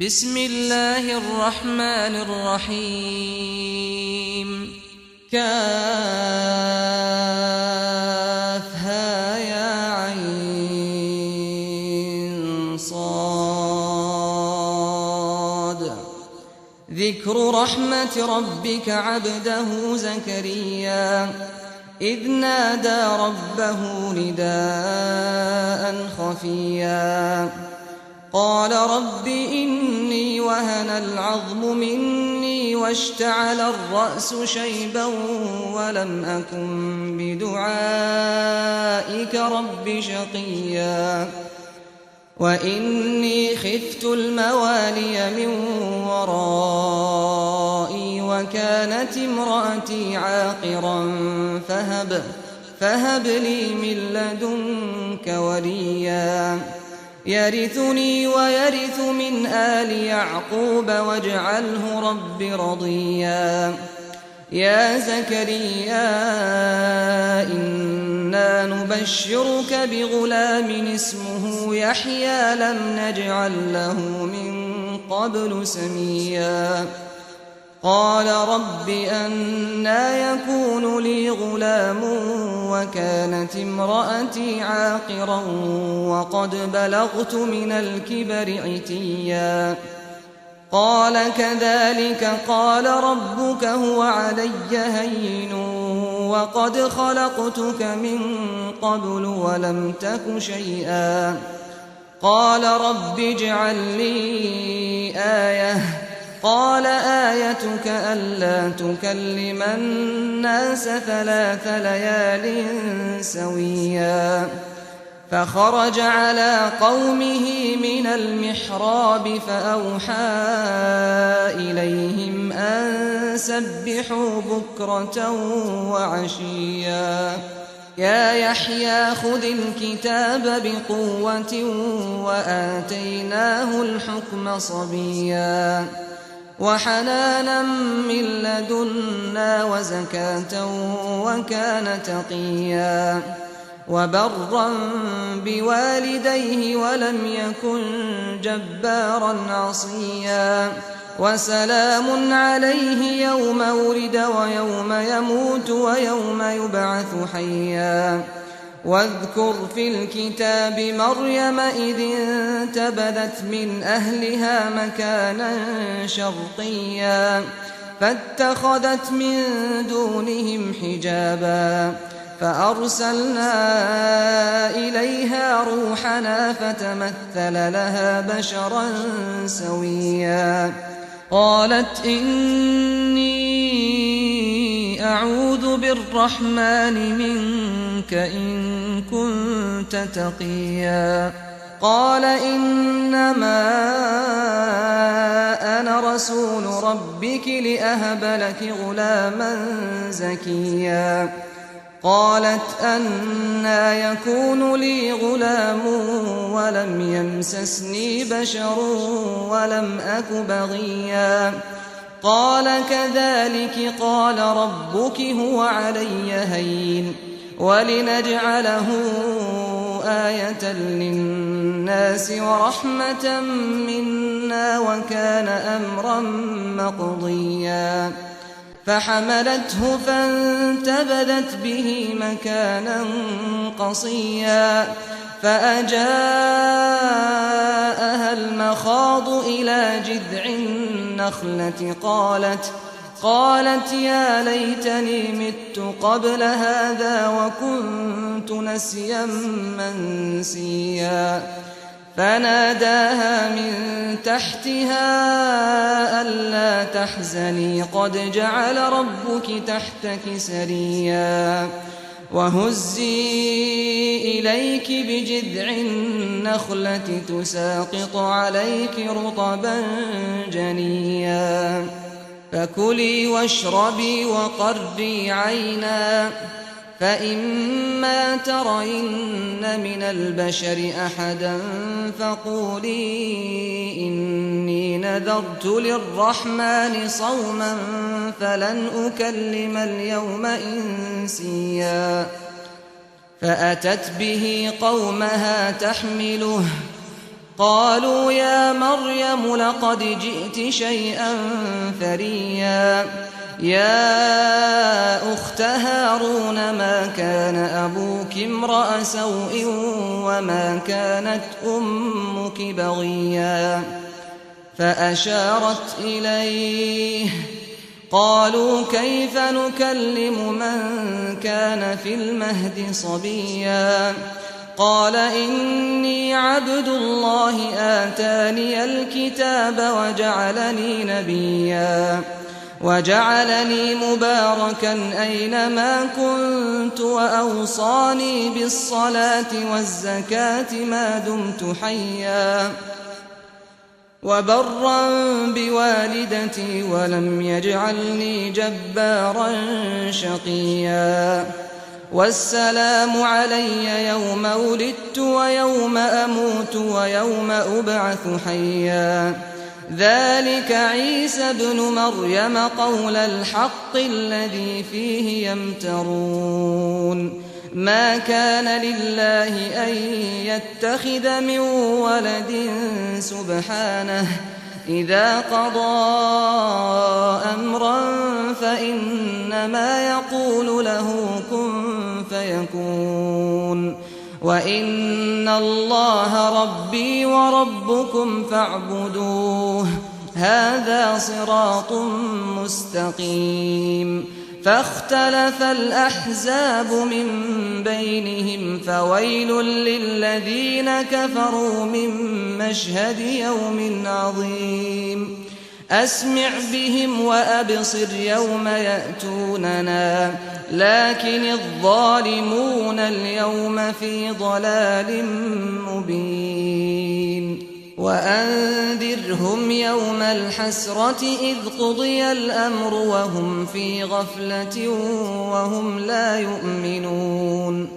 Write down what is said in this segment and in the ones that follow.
بسم الله الرحمن الرحيم كافها يا عين صاد ذكر رحمة ربك عبده زكريا إذ نادى ربه نداء خفيا قال رب إني وهن العظم مني واشتعل الرأس شيبا ولم أكن بدعائك رب شقيا وإني خفت الموالي من ورائي وكانت امرأتي عاقرا فهب لي من لدنك وليا يرثني ويرث من آل يعقوب واجعله رب رضيا يا زكريا إنا نبشرك بغلام اسمه يحيى لم نجعل له من قبل سميا قال رب أنى يكون لي غلام وكانت امرأتي عاقرا وقد بلغت من الكبر عتيا قال كذلك قال ربك هو علي هين وقد خلقتك من قبل ولم تك شيئا قال رب اجعل لي آية قال آيتك ألا تكلم الناس 3 ليال سويا فخرج على قومه من المحراب فأوحى إليهم أن سبحوا بكرة وعشيا يا يحيى خذ الكتاب بقوة وآتيناه الحكم صبيا وحنانا من لدنا وزكاة وكان تقيا وبرا بوالديه ولم يكن جبارا عصيا وسلام عليه يوم ولد ويوم يموت ويوم يبعث حيا واذكر في الكتاب مريم إذ انتبذت من أهلها مكانا شرقيا فاتخذت من دونهم حجابا فأرسلنا إليها روحنا فتمثل لها بشرا سويا قالت إني أعوذ بالرحمن منك إن كنت تقيا قال إنما أنا رسول ربك لأهب لك غلاما زكيا قالت أنى يكون لي غلام ولم يمسسني بشر ولم أك بغيا قال كذلك قال ربك هو علي هين ولنجعله آية للناس ورحمة منا وكان أمرا مقضيا فحملته فانتبذت به مكانا قصيا فأجاءها المخاض إلى جذع النخلة قالت يا ليتني مت قبل هذا وكنت نسيا منسيا فناداها من تحتها ألا تحزني قد جعل ربك تحتك سريا وهزي إليك بجذع النخلة تساقط عليك رطبا جنيا فكلي واشربي وقري عينا فإما ترين من البشر أحدا فقولي إني نذرت للرحمن صوما فلن أكلم اليوم إنسيا فأتت به قومها تحمله قالوا يا مريم لقد جئت شيئا فريا يا أخت هارون ما كان أبوك امرأ سوء وما كانت أمك بغيا فأشارت إليه قالوا كيف نكلم من كان في المهد صبيا قال إني عبد الله آتاني الكتاب وجعلني نبيا وجعلني مباركا أينما كنت وأوصاني بالصلاة والزكاة ما دمت حيا وبرا بوالدتي ولم يجعلني جبارا شقيا والسلام علي يوم ولدت ويوم أموت ويوم أبعث حيا ذلك عيسى ابن مريم قول الحق الذي فيه يمترون ما كان لله أن يتخذ من ولد سبحانه إذا قضى أمرا فإنما يقول له كن فيكون وإن الله ربي وربكم فاعبدوه هذا صراط مستقيم فاختلف الأحزاب من بينهم فويل للذين كفروا من مشهد يوم عظيم أسمع بهم وأبصر يوم يأتوننا لكن الظالمون اليوم في ضلال مبين وأنذرهم يوم الحسرة إذ قضي الأمر وهم في غفلة وهم لا يؤمنون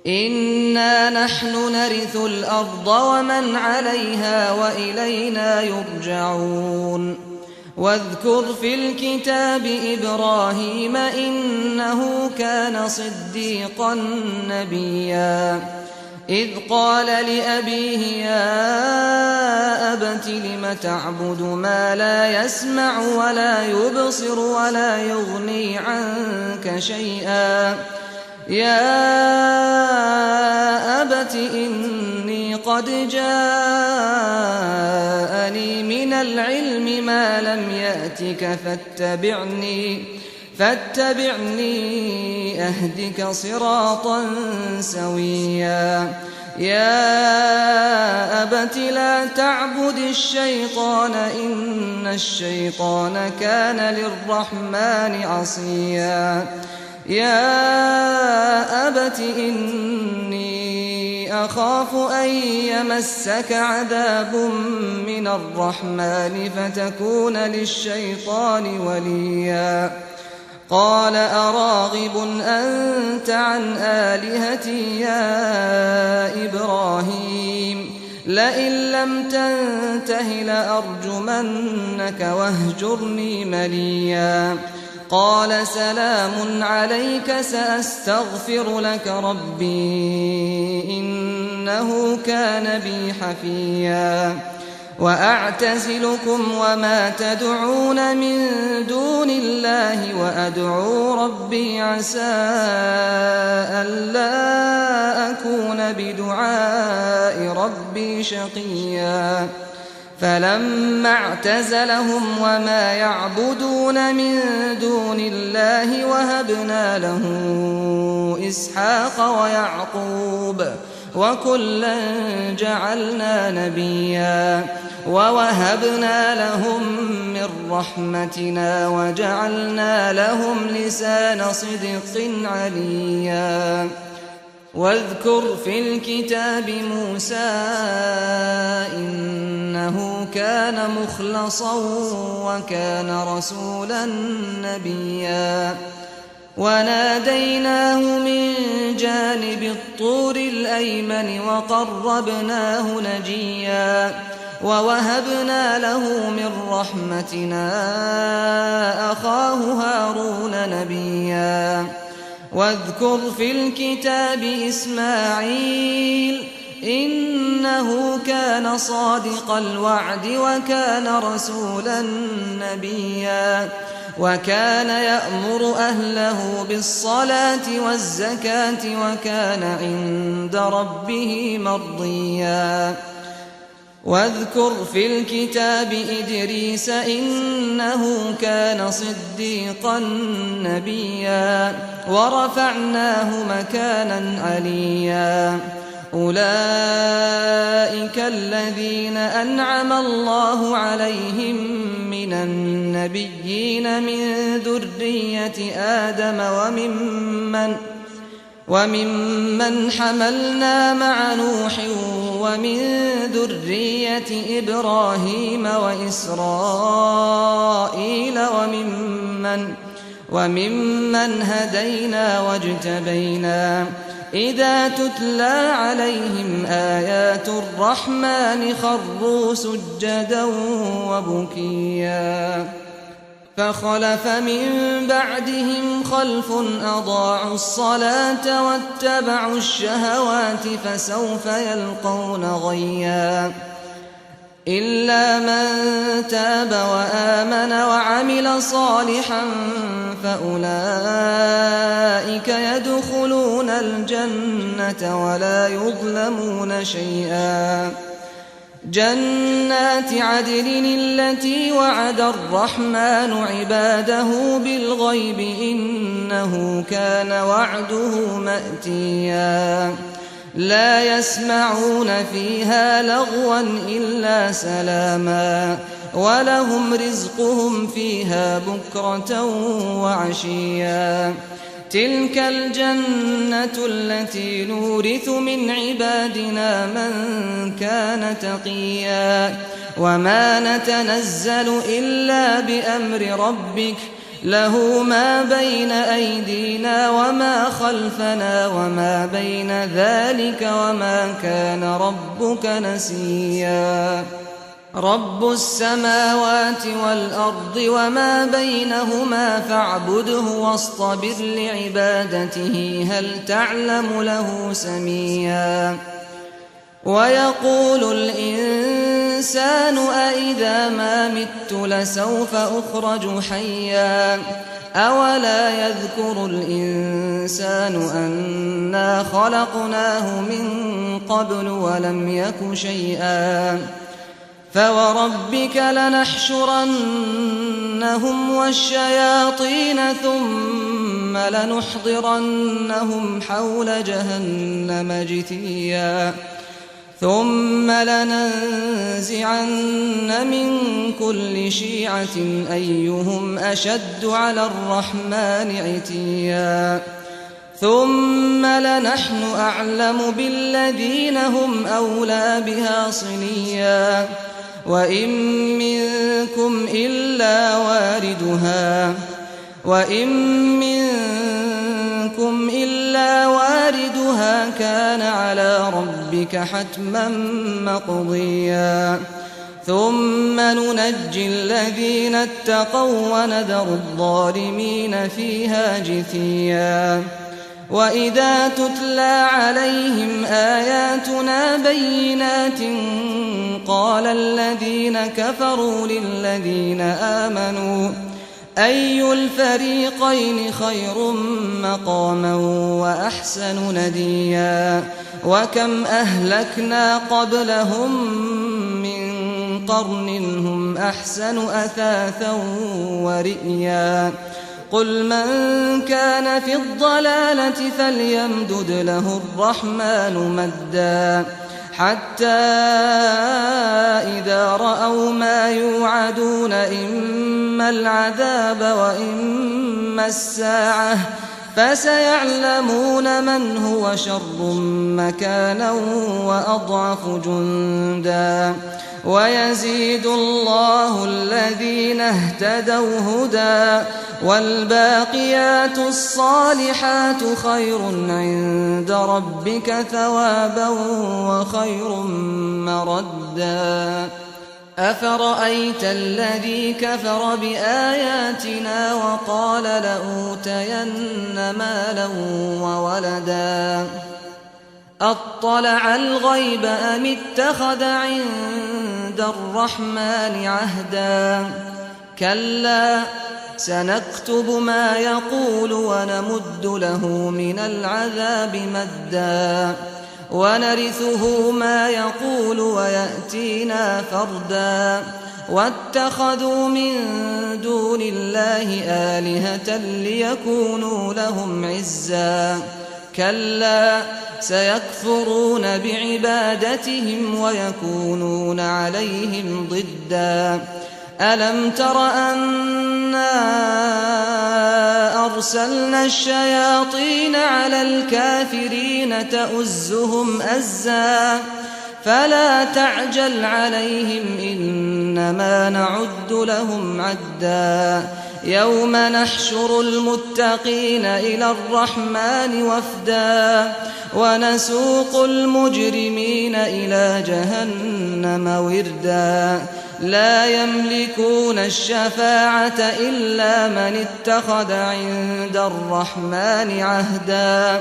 إنا نحن نرث الأرض ومن عليها وإلينا يرجعون واذكر في الكتاب إبراهيم إنه كان صديقا نبيا إذ قال لأبيه يا أبت لم تعبد ما لا يسمع ولا يبصر ولا يغني عنك شيئا يا أبت إني قد جاءني من العلم ما لم يأتك فاتبعني أهدك صراطا سويا يا أبت لا تعبد الشيطان إن الشيطان كان للرحمن عصيا يا أبت إني أخاف أن يمسك عذاب من الرحمن فتكون للشيطان وليا قال أراغب أنت عن آلهتي يا إبراهيم لئن لم تنته لأرجمنك واهجرني مليا قال سلام عليك سأستغفر لك ربي إنه كان بي حفيا وأعتزلكم وما تدعون من دون الله وأدعو ربي عسى ألا أكون بدعاء ربي شقيا فلما اعتزلهم وما يعبدون من دون الله وهبنا له إسحاق ويعقوب وكلا جعلنا نبيا ووهبنا لهم من رحمتنا وجعلنا لهم لسان صدق عليا واذكر في الكتاب موسى إنه كان مخلصا وكان رسولا نبيا وناديناه من جانب الطور الأيمن وقربناه نجيا ووهبنا له من رحمتنا أخاه هارون نبيا واذكر في الكتاب إسماعيل إنه كان صادق الوعد وكان رسولا نبيا وكان يأمر أهله بالصلاة والزكاة وكان عند ربه مرضيا واذكر في الكتاب إدريس إنه كان صديقا نبيا ورفعناه مكانا عليا أولئك الذين أنعم الله عليهم من النبيين من ذرية آدم وممن حملنا مع نوح ومن ذرية إبراهيم وإسرائيل وممن هدينا واجتبينا إذا تتلى عليهم آيات الرحمن خروا سجدا وبكيا فخلف من بعدهم خلف أضاعوا الصلاة واتبعوا الشهوات فسوف يلقون غيا إلا من تاب وآمن وعمل صالحا فأولئك يدخلون الجنة ولا يظلمون شيئا جنات عدن التي وعد الرحمن عباده بالغيب إنه كان وعده مأتيا لا يسمعون فيها لغوا إلا سلاما ولهم رزقهم فيها بكرة وعشيا تلك الجنة التي نورث من عبادنا من كان تقيا وما نتنزل إلا بأمر ربك له ما بين أيدينا وما خلفنا وما بين ذلك وما كان ربك نسيا رب السماوات والأرض وما بينهما فاعبده واصطبر لعبادته هل تعلم له سميا ويقول الإنسان أإذا ما مت لسوف أخرج حيا أولا يذكر الإنسان أنا خلقناه من قبل ولم يك شيئا فوربك لنحشرنهم والشياطين ثم لنحضرنهم حول جهنم جثيا ثم لننزعن من كل شيعة أيهم أشد على الرحمن عتيا ثم لنحن أعلم بالذين هم أولى بها صليا وإن منكم إلا واردها كان على ربك حتما مقضيا ثم ننجي الذين اتقوا ونذر الظالمين فيها جثيا وإذا تتلى عليهم آياتنا بينات قال الذين كفروا للذين آمنوا أي الفريقين خير مقاما وأحسن نديا وكم أهلكنا قبلهم من قرن هم أحسن أثاثا ورئيا قل من كان في الضلالة فليمدد له الرحمن مدا حتى إذا رأوا ما يوعدون إما العذاب وإما الساعة فسيعلمون من هو شر مكانا وأضعف جندا ويزيد الله الذين اهتدوا هدى والباقيات الصالحات خير عند ربك ثوابا وخير مردا أفرأيت الذي كفر بآياتنا وقال لأوتين مالا وولدا أطلع الغيب أم اتخذ عند الرحمن عهدا كلا سنكتب ما يقول ونمد له من العذاب مدا ونرثه ما يقول ويأتينا فردا واتخذوا من دون الله آلهة ليكونوا لهم عزا كلا سيكفرون بعبادتهم ويكونون عليهم ضدا ألم تر أنا أرسلنا الشياطين على الكافرين تؤزهم أزا فلا تعجل عليهم إنما نعد لهم عدا يوم نحشر المتقين إلى الرحمن وفدا ونسوق المجرمين إلى جهنم وردا لا يملكون الشفاعة إلا من اتخذ عند الرحمن عهدا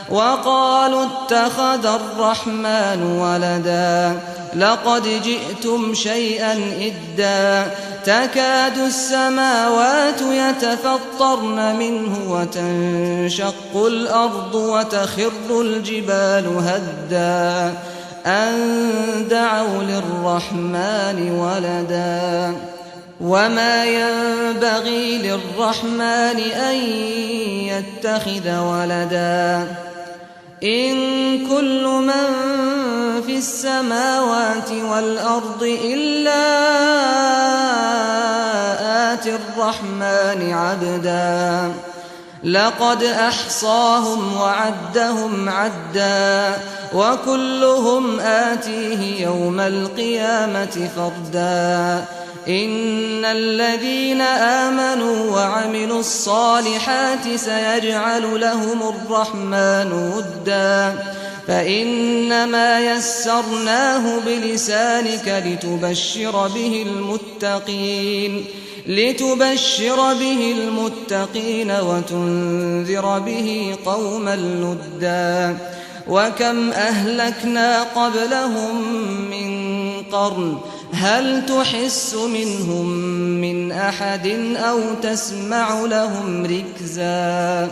وقالوا اتخذ الرحمن ولدا لقد جئتم شيئا إدا تكاد السماوات يتفطرن منه وتنشق الأرض وتخر الجبال هدا أن دعوا للرحمن ولدا وما ينبغي للرحمن أن يتخذ ولدا إن كل من في السماوات والأرض إلا آتي الرحمن عبدا لقد أحصاهم وعدهم عدا وكلهم آتيه يوم القيامة فردا إن الذين آمنوا وعملوا الصالحات سيجعل لهم الرحمن ودا فإنما يسرناه بلسانك لتبشر به المتقين وتنذر به قوما لدا وكم أهلكنا قبلهم من قرن هل تحس منهم من أحد أو تسمع لهم ركزا